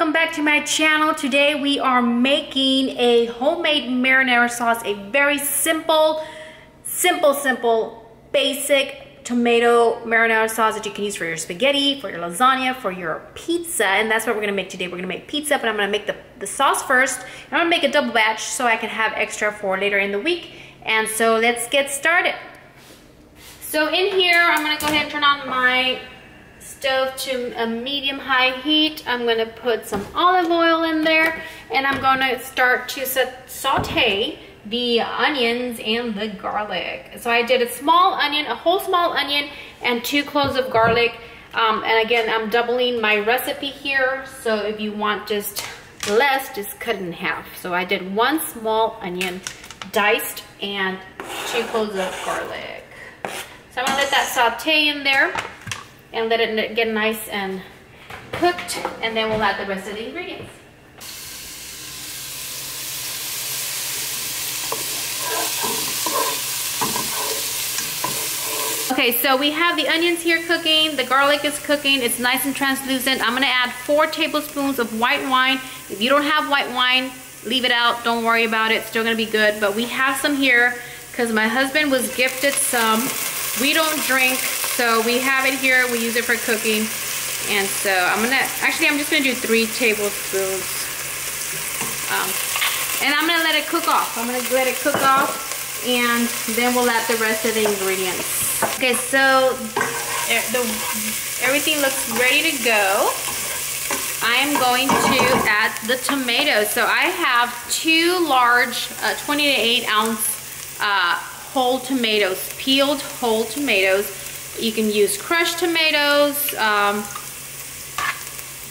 welcome back to my channel. Today we are making a homemade marinara sauce, a very simple, basic tomato marinara sauce that you can use for your spaghetti, for your lasagna, for your pizza, and that's what we're gonna make today. We're gonna make pizza, but I'm gonna make the sauce first. I'm gonna make a double batch so I can have extra for later in the week. And so let's get started. So in here, I'm gonna go ahead and turn on my stove to a medium-high heat. I'm gonna put some olive oil in there, and I'm gonna start to saute the onions and the garlic. So I did a small onion, a whole small onion, and 2 cloves of garlic. And again, I'm doubling my recipe here, so if you want just less, just cut it in half. So I did 1 small onion diced and 2 cloves of garlic. So I'm gonna let that saute in there and let it get nice and cooked, and then we'll add the rest of the ingredients. Okay, so we have the onions here cooking, the garlic is cooking, it's nice and translucent. I'm gonna add 4 tablespoons of white wine. If you don't have white wine, leave it out, don't worry about it, it's still gonna be good. But we have some here because my husband was gifted some. We don't drink, so we have it here, we use it for cooking. And so I'm just gonna do 3 tablespoons. And I'm gonna let it cook off. I'm gonna let it cook off, and then we'll add the rest of the ingredients. Okay, so everything looks ready to go. I am going to add the tomatoes. So I have 2 large 20 to 8 ounce whole tomatoes, peeled whole tomatoes. You can use crushed tomatoes,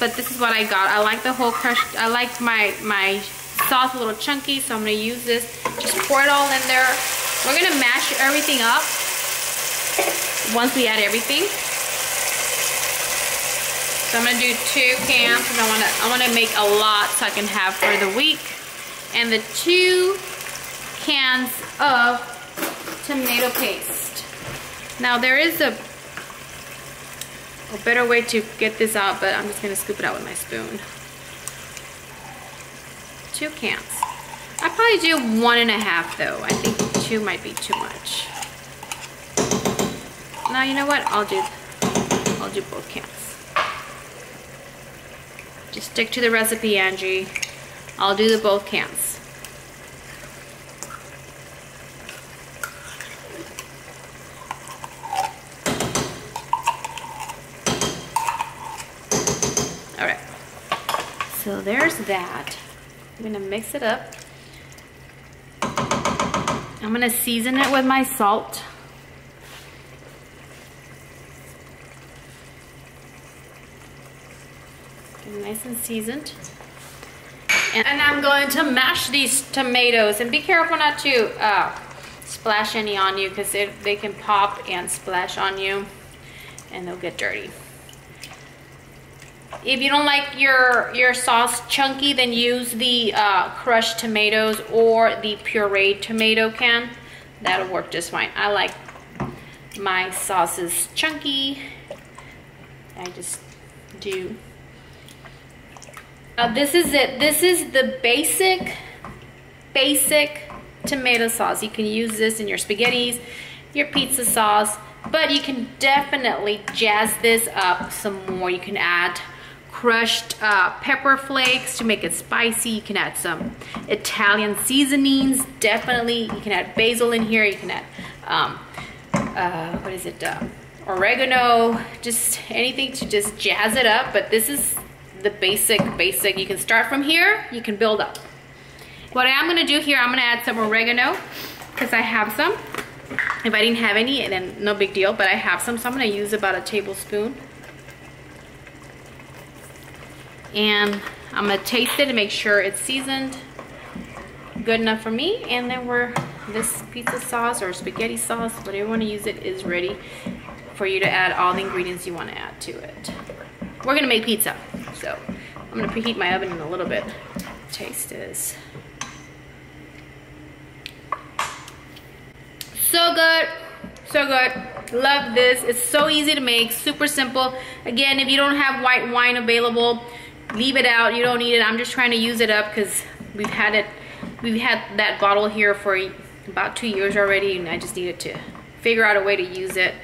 but this is what I got. I like the whole crushed. I like my sauce a little chunky, so I'm gonna use this. Just pour it all in there. We're gonna mash everything up once we add everything. So I'm gonna do 2 cans because I wanna make a lot so I can have for the week. And the 2 cans of tomato paste. Now there is a better way to get this out, but I'm just gonna scoop it out with my spoon. 2 cans. I probably do 1.5 though. I think 2 might be too much. Now you know what? I'll do both cans. Just stick to the recipe, Angie. I'll do both cans. Alright, so there's that. I'm gonna mix it up. I'm gonna season it with my salt. Nice and seasoned. And I'm going to mash these tomatoes, and be careful not to splash any on you, because they can pop and splash on you and they'll get dirty. If you don't like your sauce chunky, then use the crushed tomatoes or the pureed tomato can. That'll work just fine. I like my sauces chunky. I just do. This is it. This is the basic tomato sauce. You can use this in your spaghettis, your pizza sauce, but you can definitely jazz this up some more. You can add crushed pepper flakes to make it spicy. You can add some Italian seasonings. Definitely, you can add basil in here. You can add what is it? Oregano. Just anything to just jazz it up. But this is the basic. You can start from here. You can build up. What I am going to do here, I'm going to add some oregano because I have some. If I didn't have any, then no big deal. But I have some, so I'm going to use about a tablespoon. And I'm gonna taste it and make sure it's seasoned good enough for me. And then this pizza sauce or spaghetti sauce, whatever you want to use it, is ready for you to add all the ingredients you want to add to it. We're gonna make pizza, so I'm gonna preheat my oven in a little bit. Taste this. So good, so good. Love this. It's so easy to make, super simple. Again, if you don't have white wine available, leave it out. You don't need it. I'm just trying to use it up because we've had that bottle here for about 2 years already, and I just needed to figure out a way to use it.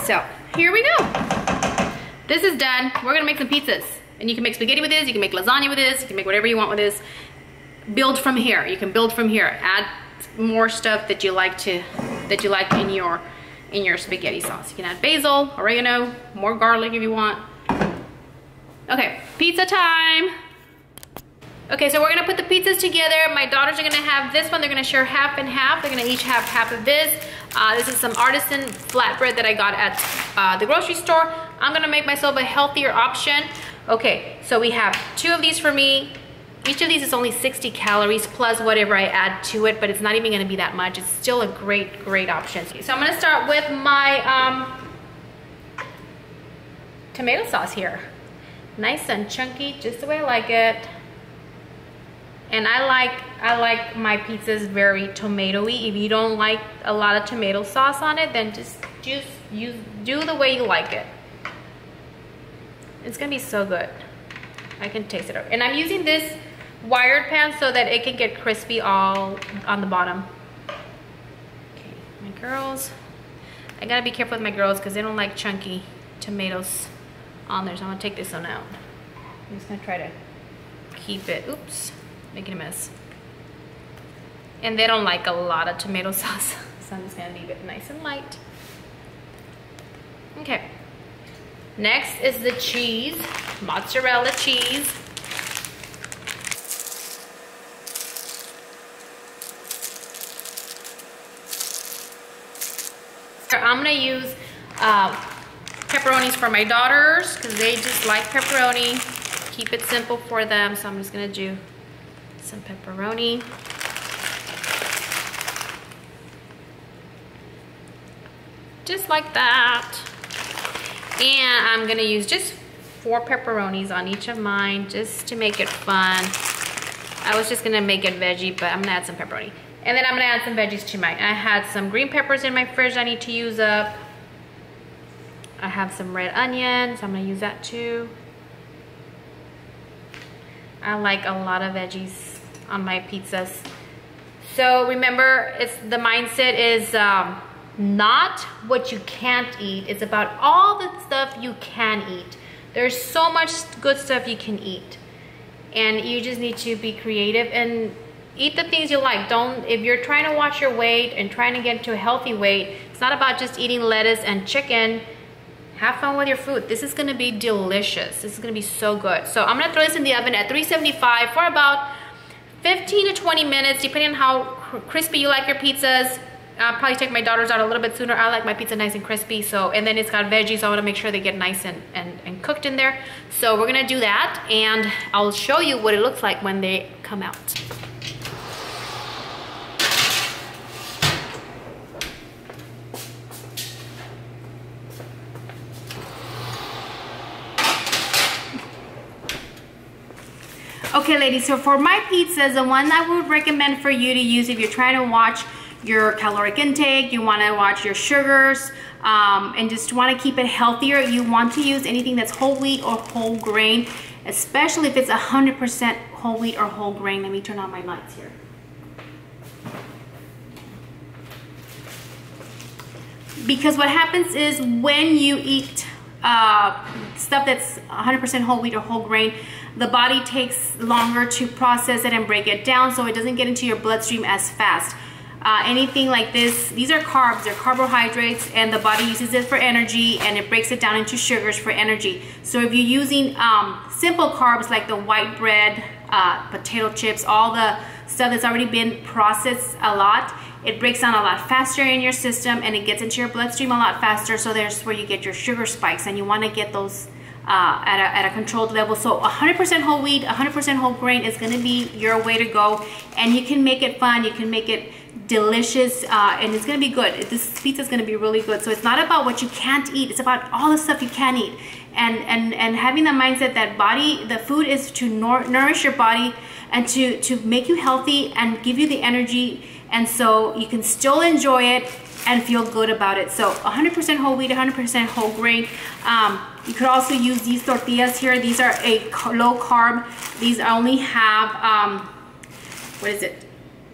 So here we go. This is done. We're gonna make some pizzas, and you can make spaghetti with this, you can make lasagna with this, you can make whatever you want with this. Build from here. You can build from here. Add more stuff that you like in your spaghetti sauce. You can add basil, oregano, more garlic if you want. Okay, pizza time. Okay, so we're gonna put the pizzas together. My daughters are gonna have this one. They're gonna share half and half. They're gonna each have half of this. This is some artisan flatbread that I got at the grocery store. I'm gonna make myself a healthier option. Okay, so we have 2 of these for me. Each of these is only 60 calories plus whatever I add to it, but it's not even gonna be that much. It's still a great, great option. So I'm gonna start with my tomato sauce here. Nice and chunky, just the way I like it. And I like my pizzas very tomatoey. If you don't like a lot of tomato sauce on it, then just do the way you like it. It's gonna be so good. I can taste it. And I'm using this wired pan so that it can get crispy all on the bottom. Okay, my girls. I gotta be careful with my girls because they don't like chunky tomatoes on there. So I'm gonna take this one out. I'm just gonna try to keep it, oops, making a mess. And they don't like a lot of tomato sauce. So I'm just gonna leave it nice and light. Okay. Next is the cheese, mozzarella cheese. I'm gonna use pepperonis for my daughters because they just like pepperoni. Keep it simple for them, so I'm just gonna do some pepperoni. Just like that. And I'm gonna use just 4 pepperonis on each of mine just to make it fun. I was just gonna make it veggie, but I'm gonna add some pepperoni. And then I'm gonna add some veggies to mine. I had some green peppers in my fridge I need to use up. I have some red onions, so I'm gonna use that too. I like a lot of veggies on my pizzas. So remember, the mindset is not what you can't eat. It's about all the stuff you can eat. There's so much good stuff you can eat. And you just need to be creative and eat the things you like. If you're trying to watch your weight and trying to get to a healthy weight, it's not about just eating lettuce and chicken. Have fun with your food. This is gonna be delicious. This is gonna be so good. So I'm gonna throw this in the oven at 375 for about 15 to 20 minutes, depending on how crispy you like your pizzas. I'll probably take my daughters out a little bit sooner. I like my pizza nice and crispy. So, and then it's got veggies, so I wanna make sure they get nice and cooked in there. So we're gonna do that, and I'll show you what it looks like when they come out. Okay, ladies, so for my pizzas, the one I would recommend for you to use if you're trying to watch your caloric intake, you want to watch your sugars, and just want to keep it healthier, you want to use anything that's whole wheat or whole grain, especially if it's 100% whole wheat or whole grain. Let me turn on my lights here. Because what happens is when you eat stuff that's 100% whole wheat or whole grain, the body takes longer to process it and break it down, so it doesn't get into your bloodstream as fast. Anything like this, these are carbs, they're carbohydrates, and the body uses it for energy, and it breaks it down into sugars for energy. So if you're using simple carbs like the white bread, potato chips, all the stuff that's already been processed a lot, it breaks down a lot faster in your system, and it gets into your bloodstream a lot faster, so there's where you get your sugar spikes, and you want to get those at a controlled level. So 100% whole wheat, 100% whole grain is going to be your way to go, and you can make it fun, you can make it delicious, and it's going to be good. This pizza is going to be really good. So it's not about what you can't eat, it's about all the stuff you can eat, and having the mindset that the food is to nourish your body and to make you healthy and give you the energy, and so you can still enjoy it and feel good about it. So 100% whole wheat, 100% whole grain. You could also use these tortillas here. These are a low carb. These only have,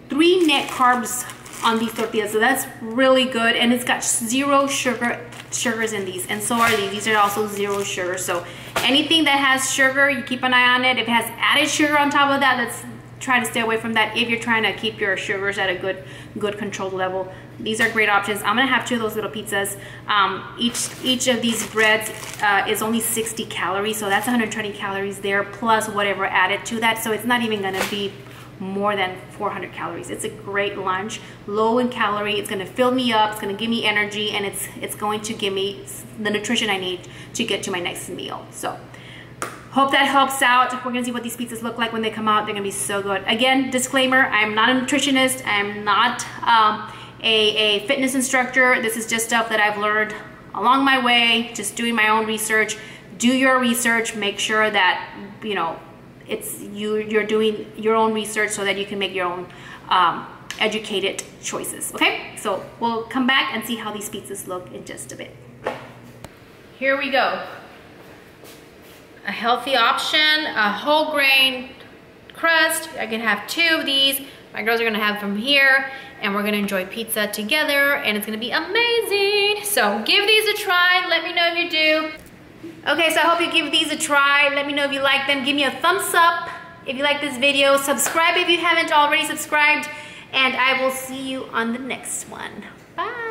3 net carbs on these tortillas. So that's really good. And it's got 0 sugars in these. And so are these. These are also 0 sugar. So anything that has sugar, you keep an eye on it. If it has added sugar on top of that, let's try to stay away from that if you're trying to keep your sugars at a good controlled level. These are great options. I'm gonna have 2 of those little pizzas. Each of these breads is only 60 calories, so that's 120 calories there plus whatever added to that. So it's not even gonna be more than 400 calories. It's a great lunch, low in calorie. It's gonna fill me up, it's gonna give me energy, and it's going to give me the nutrition I need to get to my next meal. So hope that helps out. We're gonna see what these pizzas look like when they come out. They're gonna be so good. Again, disclaimer, I'm not a nutritionist. I'm not a fitness instructor. This is just stuff that I've learned along my way, just doing my own research. Do your research, make sure that, you know, you're doing your own research so that you can make your own educated choices, okay? So we'll come back and see how these pizzas look in just a bit. Here we go. A healthy option, a whole grain crust. I can have 2 of these. My girls are gonna have from here, and we're gonna enjoy pizza together, and it's gonna be amazing. So give these a try. Let me know if you do. Okay, so I hope you give these a try. Let me know if you like them. Give me a thumbs up if you like this video. Subscribe if you haven't already subscribed, and I will see you on the next one. Bye.